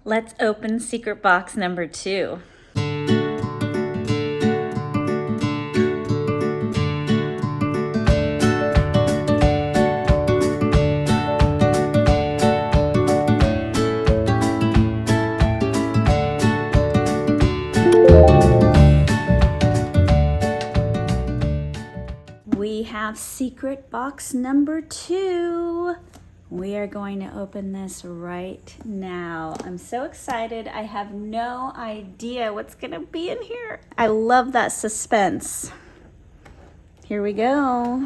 Let's open secret box number 2. We have secret box number 2. We are going to open this right now. I'm so excited. I have no idea what's going to be in here. I love that suspense. Here we go.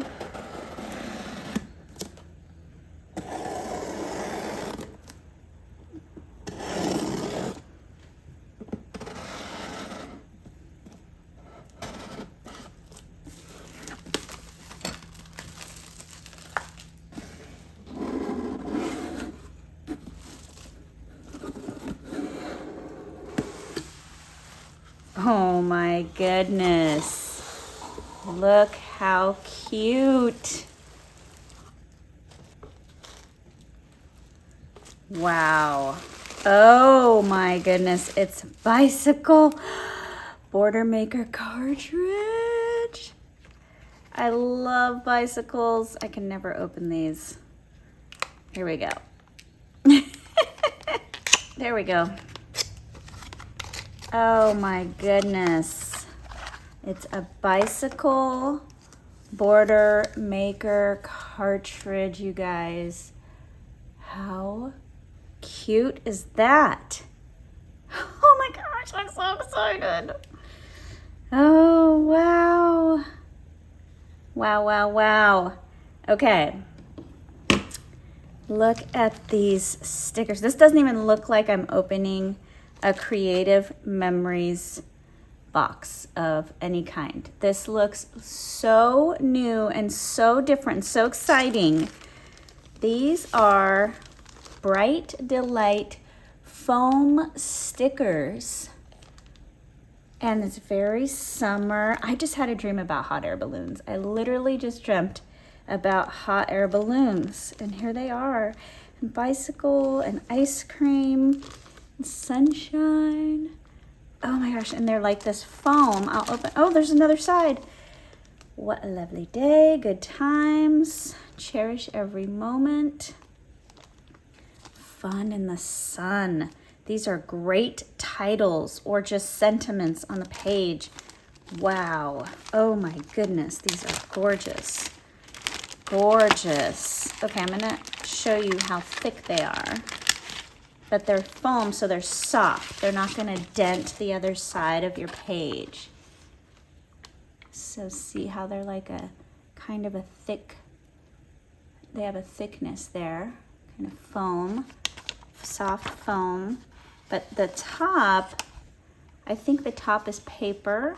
Oh my goodness. Look how cute. Wow. Oh my goodness. It's Bicycle Border Maker cartridge. I love bicycles. I can never open these. Here we go. There we go. Oh my goodness. It's a Bicycle Border Maker cartridge, you guys. How cute is that? Oh my gosh, I'm so excited. Oh, wow. Wow, wow, wow. Okay. Look at these stickers. This doesn't even look like I'm opening a Creative Memories box of any kind. This looks so new and so different, so exciting. These are Bright Delight foam stickers. And it's very summer. I just had a dream about hot air balloons. I literally just dreamt about hot air balloons. And here they are. And bicycle and ice cream and sunshine. Oh my gosh, and they're like this foam. I'll open, oh, there's another side. What a lovely day, good times. Cherish every moment. Fun in the sun. These are great titles or just sentiments on the page. Wow. Oh my goodness. These are gorgeous. Gorgeous. Okay, I'm going to show you how thick they are. But they're foam, so they're soft. They're not going to dent the other side of your page. So see how they're like a kind of a thick, they have a thickness there. Kind of foam, soft foam. But the top, I think the top is paper,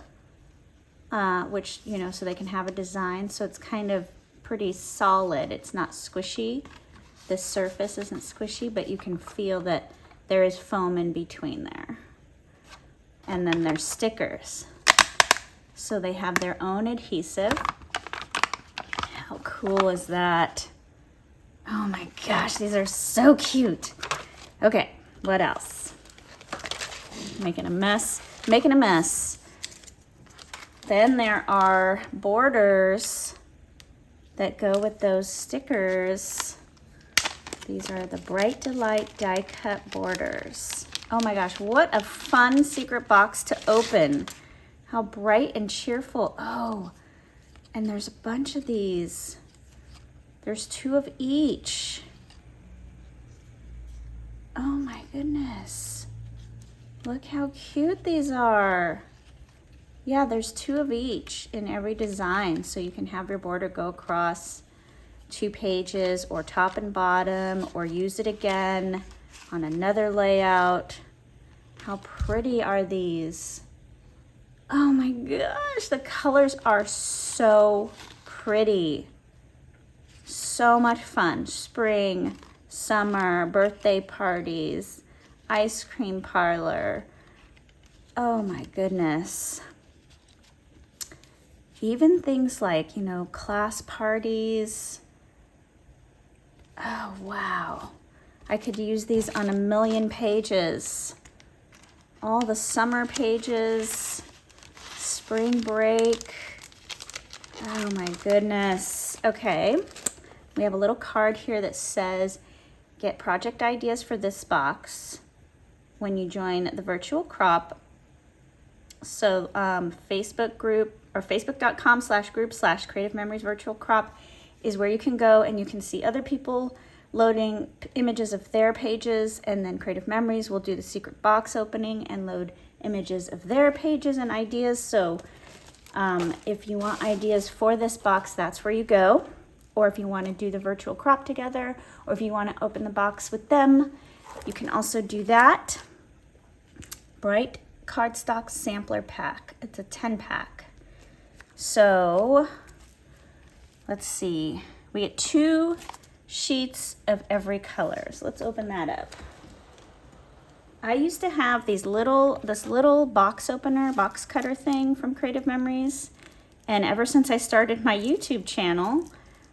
which, you know, so they can have a design. So it's kind of pretty solid. It's not squishy. The surface isn't squishy, but you can feel that there is foam in between there. And then there's stickers. So they have their own adhesive. How cool is that? Oh my gosh, these are so cute. Okay, what else? Making a mess, making a mess. Then there are borders that go with those stickers. These are the Bright Delight die cut borders. Oh my gosh, what a fun secret box to open. How bright and cheerful. Oh, and there's a bunch of these. There's 2 of each. Oh my goodness. Look how cute these are. Yeah, there's 2 of each in every design. So you can have your border go across 2 pages or top and bottom or use it again on another layout. How pretty are these? Oh my gosh, the colors are so pretty. So much fun. Spring, summer, birthday parties, ice cream parlor. Oh my goodness. Even things like, you know, class parties. Oh, wow. I could use these on a million pages. All the summer pages, spring break. Oh my goodness. Okay, we have a little card here that says, get project ideas for this box when you join the virtual crop. So Facebook group or facebook.com/group/Creative Memories Virtual Crop is where you can go and you can see other people loading images of their pages, and then Creative Memories will do the secret box opening and load images of their pages and ideas. So if you want ideas for this box, that's where you go. Or if you want to do the virtual crop together, or if you want to open the box with them, you can also do that. Bright Cardstock Sampler Pack. It's a 10-pack. So let's see. We get 2 sheets of every color. So let's open that up. I used to have this little box opener, box cutter thing from Creative Memories. And ever since I started my YouTube channel,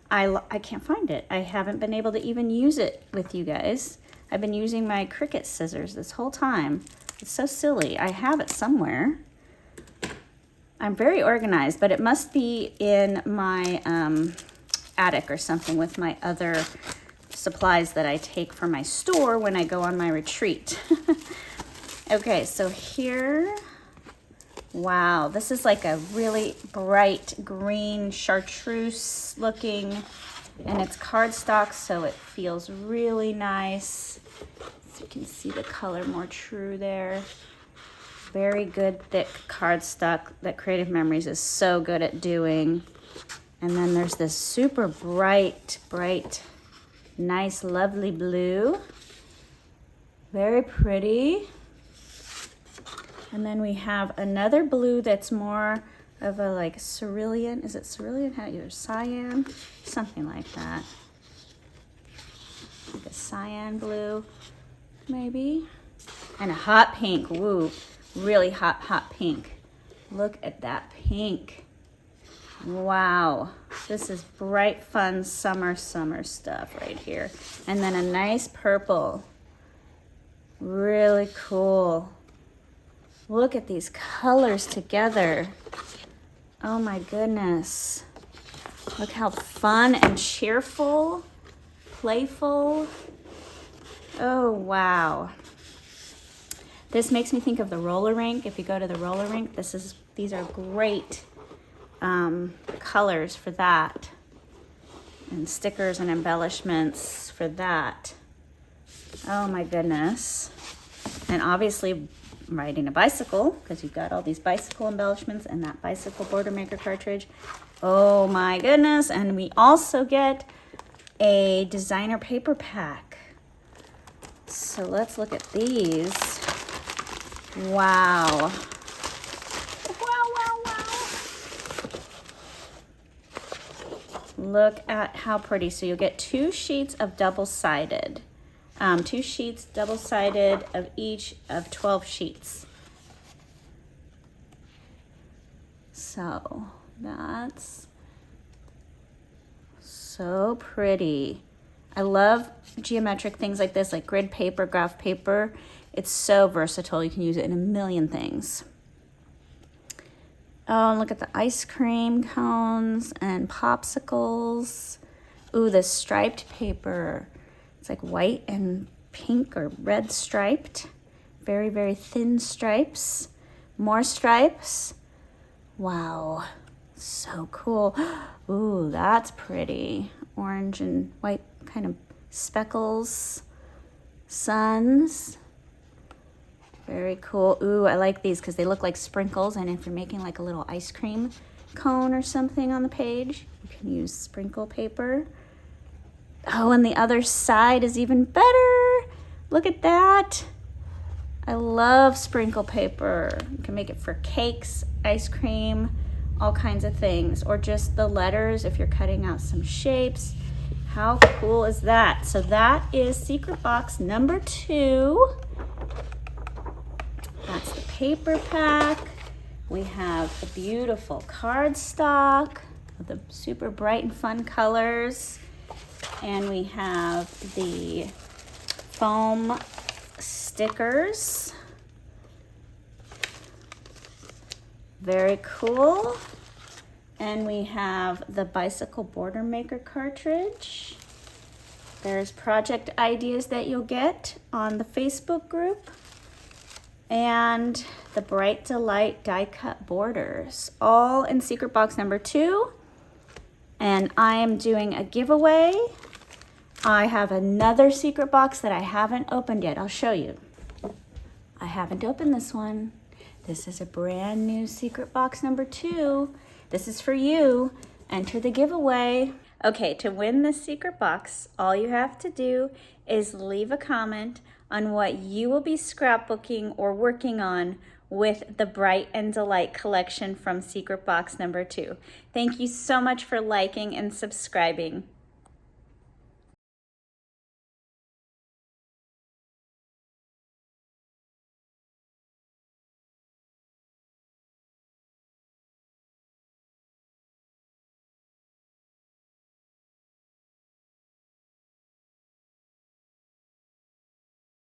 I can't find it. I haven't been able to even use it with you guys. I've been using my Cricut scissors this whole time. It's so silly. I have it somewhere. I'm very organized, but it must be in my attic or something with my other supplies that I take from my store when I go on my retreat. Okay, so here, wow, this is like a really bright green chartreuse looking, and it's cardstock, so it feels really nice. So you can see the color more true there. Very good thick cardstock that Creative Memories is so good at doing. And then there's this super bright, nice, lovely blue. Very pretty. And then we have another blue that's more of a like cerulean. Is it cerulean? How either cyan? Something like that. Like a cyan blue, maybe. And a hot pink. Woo. Really hot pink. Look at that pink. Wow, this is bright, fun summer stuff right here. And then a nice purple. Really cool. Look at these colors together. Oh my goodness. Look how fun and cheerful, playful. Oh, wow. This makes me think of the roller rink. If you go to the roller rink, these are great colors for that, and stickers and embellishments for that. Oh my goodness. And obviously riding a bicycle, because you've got all these bicycle embellishments and that bicycle border maker cartridge. Oh my goodness. And we also get a designer paper pack. So let's look at these. Wow. Look at how pretty. So you'll get 2 sheets of double-sided. 2 sheets double-sided of each of 12 sheets. So that's so pretty. I love geometric things like this, like grid paper, graph paper. It's so versatile. You can use it in a million things. Oh, and look at the ice cream cones and popsicles. Ooh, this striped paper. It's like white and pink or red striped. Very thin stripes. More stripes. Wow, so cool. Ooh, that's pretty. Orange and white kind of speckles. Suns. Very cool. Ooh, I like these because they look like sprinkles, and if you're making like a little ice cream cone or something on the page, you can use sprinkle paper. Oh, and the other side is even better. Look at that. I love sprinkle paper. You can make it for cakes, ice cream, all kinds of things, or just the letters if you're cutting out some shapes. How cool is that? So that is secret box number 2. That's the paper pack. We have the beautiful cardstock with the super bright and fun colors. And we have the foam stickers. Very cool. And we have the Bicycle Border Maker cartridge. There's project ideas that you'll get on the Facebook group. And the Bright Delight die cut borders, all in secret box number 2. And I am doing a giveaway. I have another secret box that I haven't opened yet. I'll show you. I haven't opened this one. This is a brand new secret box number 2. This is for you. Enter the giveaway. Okay, to win this secret box, all you have to do is leave a comment on what you will be scrapbooking or working on with the Bright and Delight collection from secret box number 2. Thank you so much for liking and subscribing.